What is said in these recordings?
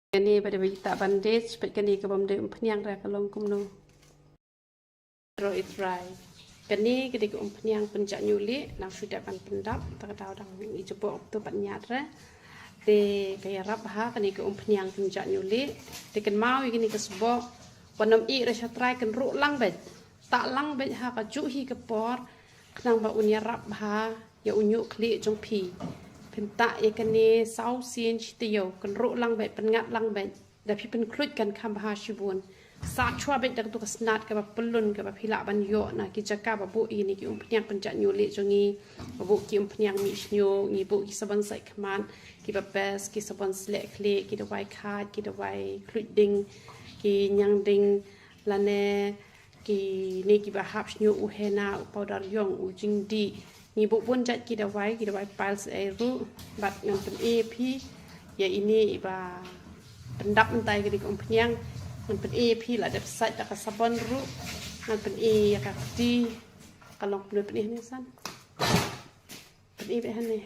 Kani pada berita bandage, kani ke bamde umpanyang ra kalong kumno. Roit rai. Kani ketika umpanyang penjak nyuli, nang sudah pan pendap, tak tahu dang ijebok tu panyat ra. Te kaya rap ha kani ke umpanyang penjak nyuli, te kan mau kini ke sebok, wanam I ra syatrai kan ru lang bet. Tak lang bet ha ka ju hi ke por, kenang ba unya rap ha, ya unyu kli jong pi. Pentak ya kene sau sien chitiyo kan ro lang bet pengat lang bet da pi pen klut kan kam ha shibun sa chua bet dak tu kasnat ka pelun ka phila ban yo na ki jaka ba bu ini ki umpnyang penjak nyule jongi bu ki umpnyang mi snyo ni bu ki saban sai kman ki ba bes ki saban slek kle ki da wai khat ki da wai klut ding ki nyang ding lane ki ne ki ba hap snyo u hena u powder yong u jing di ni bu pun jat kita wai piles air bat ngan pen EP ya ini iba pendap entai ke di umpanyang ngan pen EP la dep sat dak sabon ru ngan pen E ya ka di kalong pen ni san pen E be hane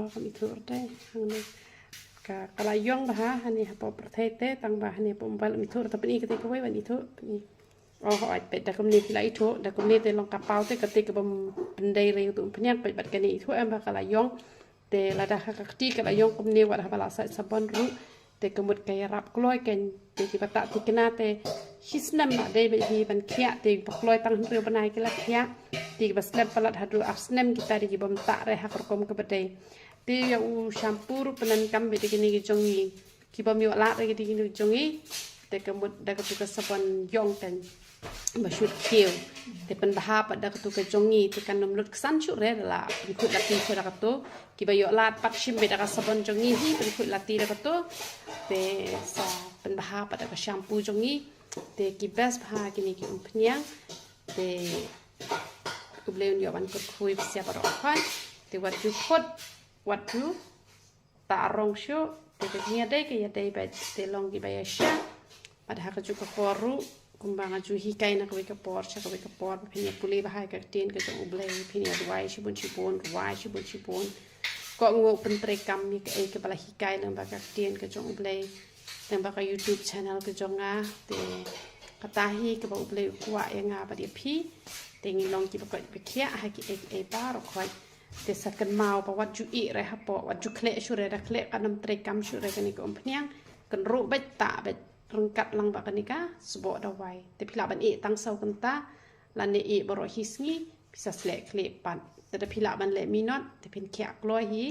oh kami tur dai hang ka kalayong bah hane ha po protete tang bah hane po mbal mi tur ta pen E ke ke wai ban itu pen oh ai pet dak komni pila itu dak komni te long kapau te ketika pendai re tu penyak pet bat kani itu em bakal ayong te lada ka kti ka ayong komni wat ha bala sa sabon ru te kemut kaya rap kloi ken te ki pata ti kena te hisnam ma de be hi ban khia te kloi tang ru banai ke la khia ti bas lem palat hadu asnem kita di bom tak re ha kom ke bede te ya u shampoo penan kam be kini ki jongi ki bom yo la re ki kini jongi te kemut dak tu ka sabon yong ten masyut kieu te pen bahap ada ketu ke jongi te kan nomlut kesan chu re la ikut lati chu dak tu ki bayo lat pat shim be dak sabon jongi hi pen ikut lati dak tu te sa pen bahap ada ke shampoo jongi te ki best bha kini ki umpnyang te kubleun yo ban kut khui siap ro khan te wat ju khot wat ju ta rong shu te nya dai ke ya dai ba te long ki ba ya sha padahal ke ju ke koru kumbang aju hikai nak weka por cha weka por phini puli bahai ka tin ka jong ublei phini adwai shibun ruai shibun ko ngo pentre kam mi ka e ke bala hikai nang ba ka tin ka jong ublei nang ba ka YouTube channel ka jong nga te katahi ka ba ublei kwa ya nga ba dia phi te ngi long ki ba ka be khia ha ki e ba ro khoi te sakan mau ba wat ju I re ha po wat ju khle shu re da khle ka nam tre kam shu re ka ni ko phniang kan ru bet ta bet rengkat lang ba kanika subo da wai te phila ban E tang sau kanta lan ne E boro hisngi bisa slek kle pan te da phila ban le minot te pin khyak loi hi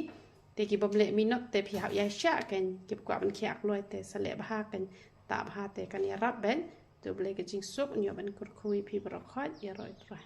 te ki bom le minot te phi ha ya sha ken ki kwa ban khyak loi te sale ba ken ta ba te kan ya rab ben te ble ke jing sup nyo ban kur khui phi boro khot ya roi tra